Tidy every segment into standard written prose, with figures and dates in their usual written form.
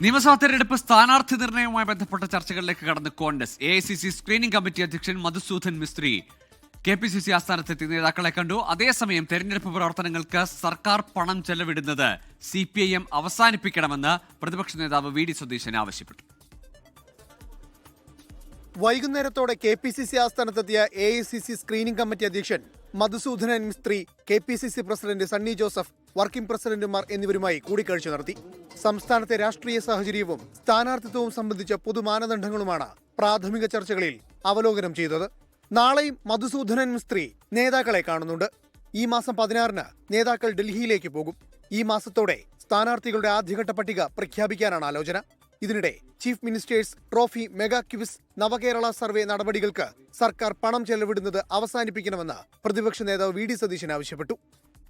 നിയമസഭാ തെരഞ്ഞെടുപ്പ് സ്ഥാനാർത്ഥി നിർണയവുമായി ബന്ധപ്പെട്ട ചർച്ചകളിലേക്ക് കടന്ന് കോൺഗ്രസ്. AICC സ്ക്രീനിംഗ് കമ്മിറ്റി അധ്യക്ഷൻ മധുസൂദൻ മിസ്ത്രി KPCC ആസ്ഥാനത്തെത്തി നേതാക്കളെ കണ്ടു. അതേസമയം തെരഞ്ഞെടുപ്പ് പ്രവർത്തനങ്ങൾക്ക് സർക്കാർ പണം ചെലവിടുന്നത് CPIM അവസാനിപ്പിക്കണമെന്ന് പ്രതിപക്ഷ നേതാവ് VD സതീശൻ ആവശ്യപ്പെട്ടു. വൈകുന്നേരത്തോടെ KPCC ആസ്ഥാനത്തെത്തിയ AICC സ്ക്രീനിംഗ് കമ്മിറ്റി അധ്യക്ഷൻ Madhusudan Mistry KPCC president Sunny Joseph, working പ്രസിഡന്റുമാർ എന്നിവരുമായി കൂടിക്കാഴ്ച നടത്തി. സംസ്ഥാനത്തെ രാഷ്ട്രീയ സാഹചര്യവും സ്ഥാനാർത്ഥിത്വവും സംബന്ധിച്ച പൊതുമാനദണ്ഡങ്ങളുമാണ് പ്രാഥമിക ചർച്ചകളിൽ അവലോകനം ചെയ്തത്. നാളെയും മധുസൂദനൻ മിസ്ത്രി നേതാക്കളെ കാണുന്നുണ്ട്. ഈ മാസം 16-ന് നേതാക്കൾ ഡൽഹിയിലേക്ക് പോകും. ഈ മാസത്തോടെ സ്ഥാനാർത്ഥികളുടെ ആദ്യഘട്ട പട്ടിക പ്രഖ്യാപിക്കാനാണ് ആലോചന. ഇതിനിടെ chief ministers trophy, mega quiz, Navakerala survey നടപടികൾക്ക് സർക്കാർ പണം ചെലവിടുന്നത് അവസാനിപ്പിക്കണമെന്ന് പ്രതിപക്ഷ നേതാവ് VD സതീശൻ ആവശ്യപ്പെട്ടു.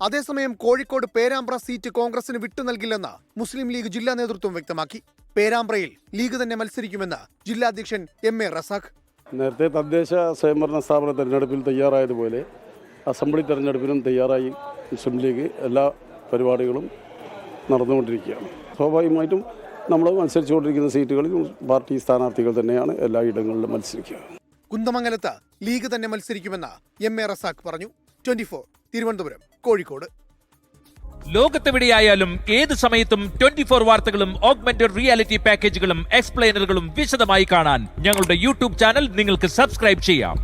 അതേസമയം കോഴിക്കോട് പേരാമ്പ്ര സീറ്റ് കോൺഗ്രസിന് വിട്ടു നൽകില്ലെന്ന് മുസ്ലിം ലീഗ് ജില്ലാ നേതൃത്വം വ്യക്തമാക്കി. പേരാമ്പ്രയിൽ ലീഗ് തന്നെ മത്സരിക്കുമെന്ന് ജില്ലാ അധ്യക്ഷൻ MA റസാഖ്. നേരത്തെ തദ്ദേശ സ്വയംഭരണ സ്ഥാപന തെരഞ്ഞെടുപ്പിൽ തയ്യാറായതുപോലെ അസംബ്ലി തെരഞ്ഞെടുപ്പിനും തയ്യാറായി മുസ്ലിം ലീഗ് എല്ലാ പരിപാടികളും നടന്നുകൊണ്ടിരിക്കുകയാണ്. സ്വാഭാവികമായിട്ടും നമ്മൾ മത്സരിച്ചുകൊണ്ടിരിക്കുന്ന സീറ്റുകളിൽ പാർട്ടി സ്ഥാനാർത്ഥികൾ തന്നെയാണ് എല്ലാ ഇടങ്ങളിലും മത്സരിക്കുക. കുന്ദമംഗലത്ത് ലീഗ് തന്നെ മത്സരിക്കുമെന്ന് MA റസാഖ് പറഞ്ഞു. 24 തിരുവനന്തപുരം, കോഴിക്കോട്. ലോകത്തെവിടെയായാലും ഏത് സമയത്തും 24 വാർത്തകളും ഓഗ്മെന്റഡ് റിയാലിറ്റി പാക്കേജുകളും എക്സ്പ്ലെയിനറുകളും വിശദമായി കാണാൻ ഞങ്ങളുടെ YouTube ചാനൽ നിങ്ങൾക്ക് സബ്സ്ക്രൈബ് ചെയ്യാം.